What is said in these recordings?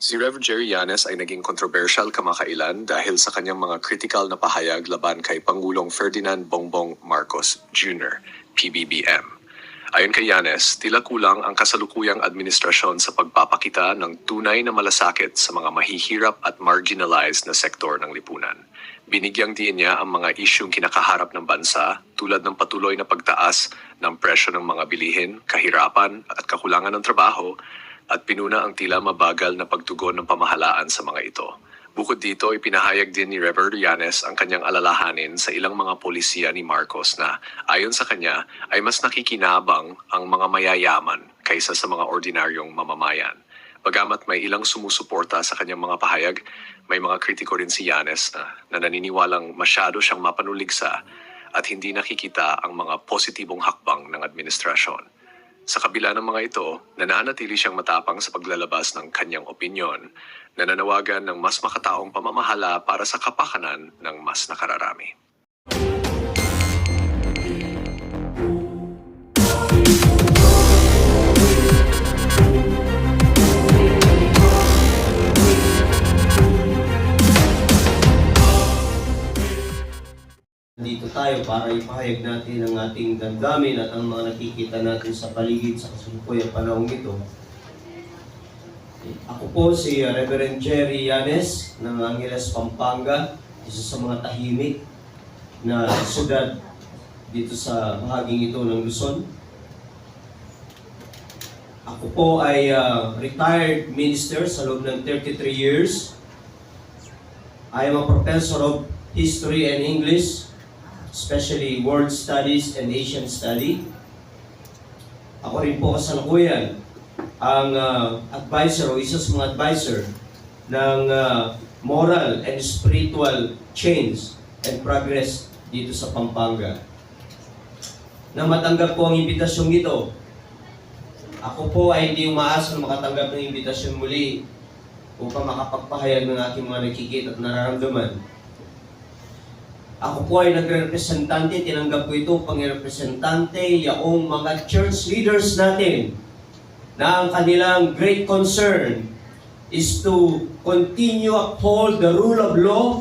Si Rev. Jerry Llanes ay naging kontrobersyal kamakailan dahil sa kanyang mga kritikal na pahayag laban kay Pangulong Ferdinand Bongbong Marcos Jr., PBBM. Ayon kay Llanes, tila kulang ang kasalukuyang administrasyon sa pagpapakita ng tunay na malasakit sa mga mahihirap at marginalized na sektor ng lipunan. Binigyang diin niya ang mga isyung kinakaharap ng bansa tulad ng patuloy na pagtaas ng presyo ng mga bilihin, kahirapan at kakulangan ng trabaho, at pinuna ang tila mabagal na pagtugon ng pamahalaan sa mga ito. Bukod dito, ipinahayag din ni Rev. Llanes ang kanyang alalahanin sa ilang mga polisiya ni Marcos na, ayon sa kanya, ay mas nakikinabang ang mga mayayaman kaysa sa mga ordinaryong mamamayan. Bagamat may ilang sumusuporta sa kanyang mga pahayag, may mga kritiko rin si Llanes na naniniwalang masyado siyang mapanuligsa at hindi nakikita ang mga positibong hakbang ng administrasyon. Sa kabila ng mga ito, nananatili siyang matapang sa paglalabas ng kanyang opinyon na nanawagan ng mas makataong pamamahala para sa kapakanan ng mas nakararami. Dito tayo para ipahayag natin ang ating damdamin at ang mga nakikita natin sa paligid sa kasalukuyang panahong ito. Ako po si Reverend Jerry Llanes ng Angeles, Pampanga, isa sa mga tahimik na syudad dito sa bahaging ito ng Luzon. Ako po ay retired minister sa loob ng 33 years. I am a professor of history and English, especially World Studies and Asian Study. Ako rin po kasalukuyan ang advisor o isa sa mga advisor ng moral and spiritual change and progress dito sa Pampanga. Na matanggap ko ang imbitasyon ito, ako po ay hindi umaasa na makatanggap ng imbitasyon muli upang makapagpahayag ng aking mga nakikita at nararamdaman. Ako po ay nagre-representante, tinanggap ko ito pang representante yaong mga church leaders natin na ang kanilang great concern is to continue uphold the rule of law,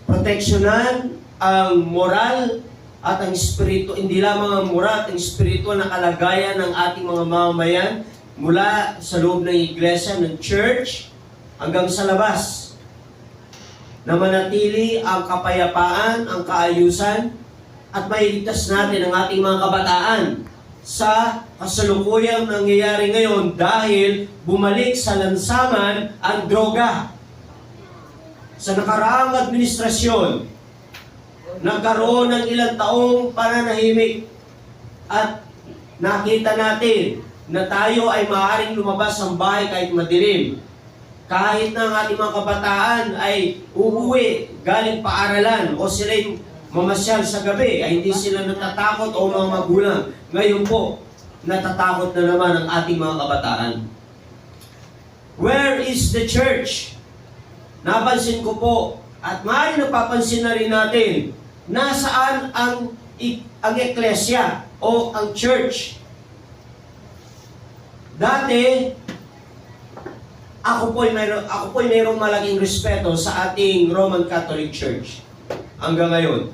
proteksyonan ang moral at ang espiritu, hindi lamang ang moral at ang espiritual na kalagayan ng ating mga mamamayan mula sa loob ng iglesia, ng church, hanggang sa labas, na manatili ang kapayapaan, ang kaayusan, at mailigtas natin ang ating mga kabataan sa kasalukuyang nangyayari ngayon dahil bumalik sa lansaman ang droga. Sa nakaraang administrasyon, nagkaroon ng ilang taong pananahimik at nakita natin na tayo ay maaaring lumabas ng bahay kahit madilim. Kahit na ang ating mga kabataan ay uuwi galing paaralan o sila'y mamasyal sa gabi, ay hindi sila natatakot o mga magulang. Ngayon po, natatakot na naman ang ating mga kabataan. Where is the church? Napansin ko po, at maaaring napapansin na rin natin, nasaan ang eklesya o ang church? Dati, ako po'y mayroong malaking respeto sa ating Roman Catholic Church hanggang ngayon.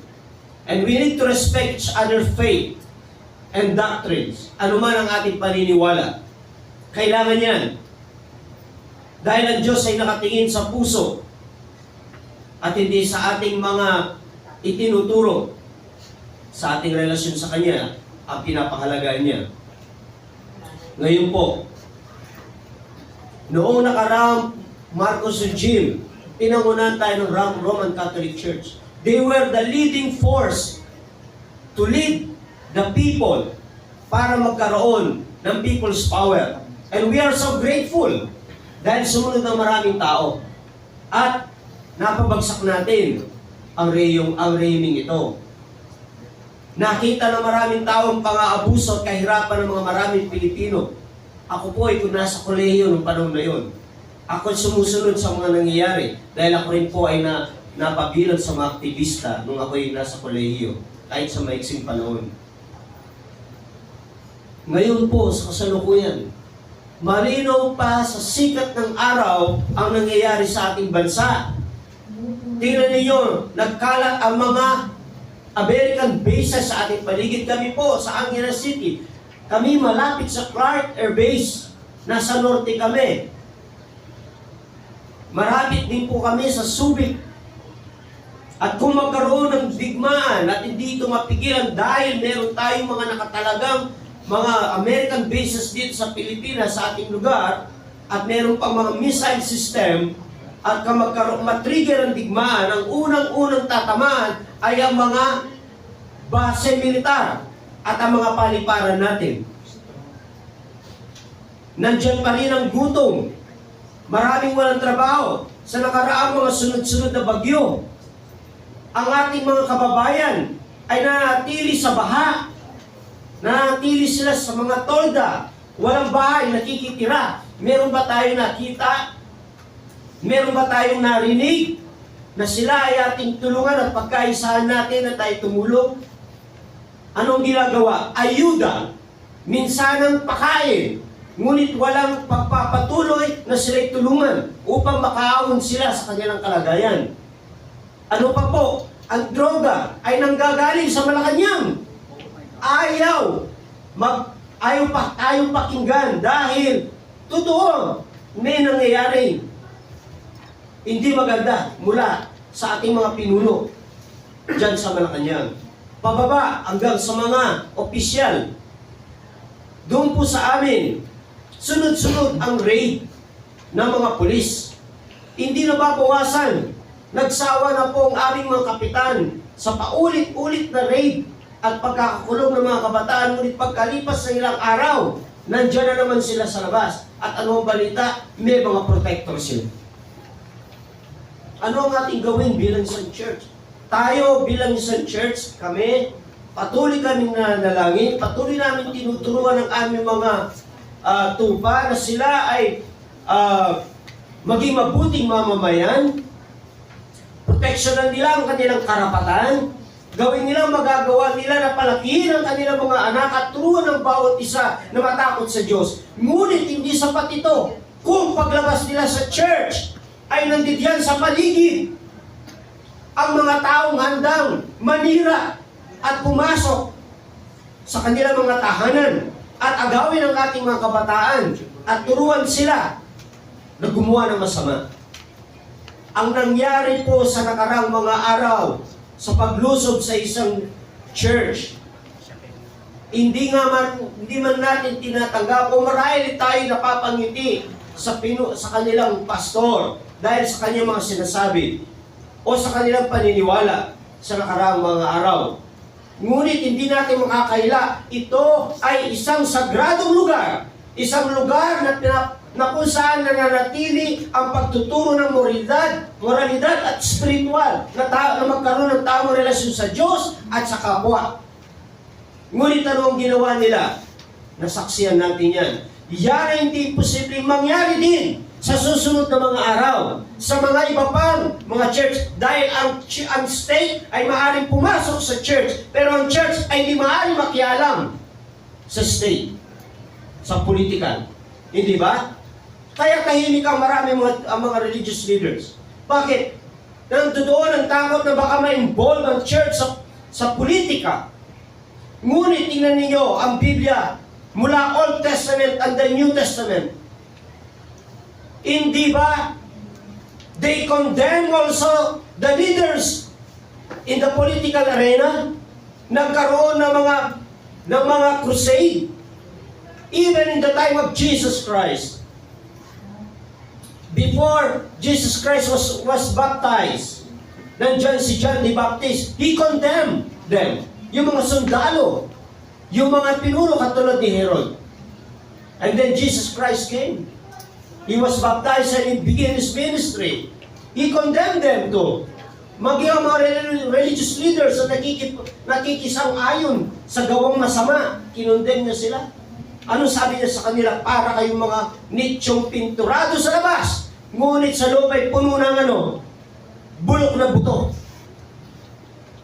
And we need to respect each other's faith and doctrines. Ano man ang ating paniniwala. Kailangan yan. Dahil ang Diyos ay nakatingin sa puso at hindi sa ating mga itinuturo sa ating relasyon sa Kanya ang pinapahalagaan niya. Ngayon po, noong nakaraang Marcos regime, pinangunahan tayo ng Roman Catholic Church. They were the leading force to lead the people para magkaroon ng people's power. And we are so grateful dahil sumunod ng maraming tao. At napabagsak natin ang rehimeng ito. Nakita ng maraming taong pang-aabuso at kahirapan ng mga maraming Pilipino. Ako po ay kung nasa kolehiyo noong panahon na yun. Ako sumusunod sa mga nangyayari dahil ako rin po ay napabilang sa mga aktivista nung ako ay nasa kolehiyo kahit sa maiksing panahon. Ngayon po, sa kasalukuyan, Malinaw pa sa sikat ng araw ang nangyayari sa ating bansa. Tingnan ninyo, nagkalat ang mga American bases sa ating paligid. Kami po sa Angeles City. Kami malapit sa Clark Air Base. Nasa norte kami. Marapit din po kami sa Subic. At kung magkaroon ng digmaan at hindi ito mapigilan dahil meron tayong mga nakatalagang mga American bases dito sa Pilipinas, sa ating lugar, at meron pang mga missile system, at kung matrigger ang digmaan, ang unang-unang tatamaan ay ang mga base militar at ang mga paliparan natin. Nandiyan pa rin ang gutom. Maraming walang trabaho sa nakaraang mga sunod-sunod na bagyo. Ang ating mga kababayan ay nanatili sa baha. Nanatili sila sa mga tolda. Walang bahay, nakikitira. Meron ba tayong nakita? Meron ba tayong narinig na sila ay ating tulungan at pagkaisahan natin na tayo tumulong? Anong ginagawa? Ayuda. Minsanang pakain. Ngunit walang pagpapatuloy na sila'y tulungan upang makaahon sila sa kanilang kalagayan. Ano pa po? Ang droga ay nanggagaling sa Malacanang. Ayaw pa tayong pakinggan dahil totoo may nangyayari hindi maganda mula sa ating mga pinuno dyan sa Malacanang. Pababa hanggang sa mga opisyal. Doon po sa amin, sunod-sunod ang raid ng mga pulis. Hindi na babawasan. Nagsawa na po ang aming mga kapitan sa paulit-ulit na raid at pagkakakulong ng mga kabataan. Ngunit pagkalipas ng ilang araw, nandiyan na naman sila sa labas. At ano ang balita? May mga protector sila. Ano ang ating gawin bilang isang church? Tayo bilang isang church, kami, patuloy kami nanalangin, patuloy namin tinuturuan ng aming mga tupa na sila ay maging mabuting mamamayan, proteksyonan nila ang kanilang karapatan, gawin nila magagawa nila na palakihin ang kanilang mga anak at turuan ng bawat isa na matakot sa Diyos. Ngunit hindi sapat ito kung paglabas nila sa church ay nandiyan sa paligid ang mga taong handang manira at pumasok sa kanilang mga tahanan at agawin ang ating mga kabataan at turuan sila na gumawa ng masama. Ang nangyari po sa nakarang mga araw sa paglusob sa isang church, hindi man natin tinatanggap o marahil tayo napapangiti sa kanilang pastor dahil sa kanyang mga sinasabi o sa kanilang paniniwala sa nakaraang mga araw. Ngunit hindi natin makakaila, ito ay isang sagradong lugar, isang lugar na kung saan nananatili ang pagtuturo ng moralidad at spiritual na magkaroon ng tamang relasyon sa Diyos at sa kapwa. Ngunit ano ang ginawa nila? Nasaksihan natin yan. Yan ay hindi posibleng mangyari din sa susunod na mga araw, sa mga iba pang mga church, dahil ang state ay maaaring pumasok sa church, pero ang church ay hindi maaaring makialam sa state, sa political. Hindi ba? Kaya tahimik ang marami mga religious leaders. Bakit? Nandoon ang takot na baka ma-involve ang church sa politika. Ngunit tingnan ninyo ang Biblia mula Old Testament and the New Testament. Hindi ba? They condemn also the leaders in the political arena. Nagkaroon ng mga crusade. Even in the time of Jesus Christ. Before Jesus Christ was baptized, nandiyan si John the Baptist, he condemned them. Yung mga sundalo, yung mga pinuno katulad ni Herod. And then Jesus Christ came. He was baptized and he began his ministry. He condemned them to. Maging ang mga religious leaders na nakikisang-ayon sa gawang masama, kinondemn niya sila. Ano sabi niya sa kanila? Para kayong mga nichong pinturado sa labas, ngunit sa loob ay puno ng bulok na buto.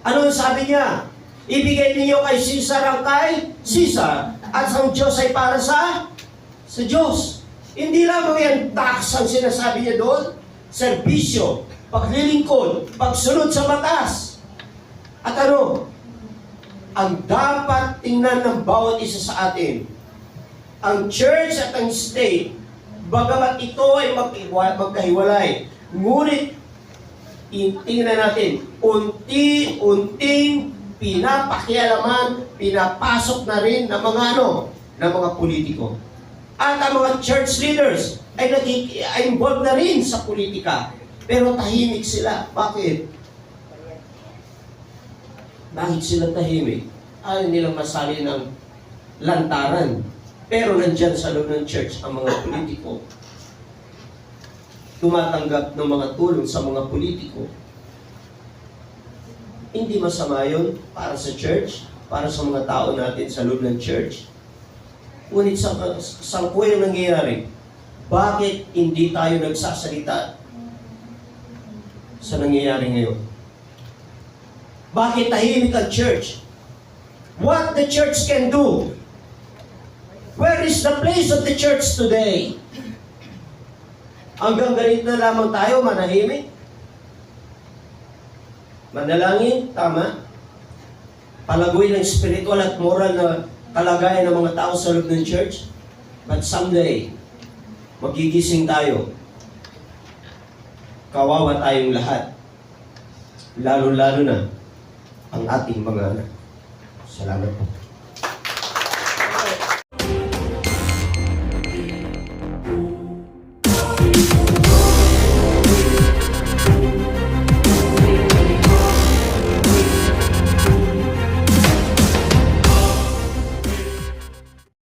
Ano sabi niya? Ibigay niyo kay Caesar ang kay Caesar, at ang Diyos ay para sa Diyos. Hindi lamang yan tax ang sinasabi niya doon. Serbisyo, paglilingkod, pagsunod sa batas. At ano? Ang dapat tingnan ng bawat isa sa atin, ang church at ang state, bagamat ito ay magkahiwalay, ngunit tingnan natin, unti-unting pinapakialaman, pinapasok na rin ng mga ng mga politiko. At ang mga church leaders ay involved na rin sa politika. Pero tahimik sila. Bakit? Bakit sila tahimik? Ayaw nilang masali ng lantaran. Pero nandyan sa loob ng church ang mga politiko. Tumatanggap ng mga tulong sa mga politiko. Hindi masama yun para sa church, para sa mga tao natin sa loob ng church. Ngunit sa yung nangyayari, bakit hindi tayo nagsasalita sa nangyayari ngayon? Bakit tahimik ang church? What the church can do? Where is the place of the church today? Hanggang ganito na lamang tayo, manahimik? Manalangin, tama. Palagoy ng spiritual at moral na kalagayan ng mga tao sa loob ng church. But someday, magigising tayo. Kawawa tayong lahat. Lalo-lalo na ang ating mga anak. Salamat po.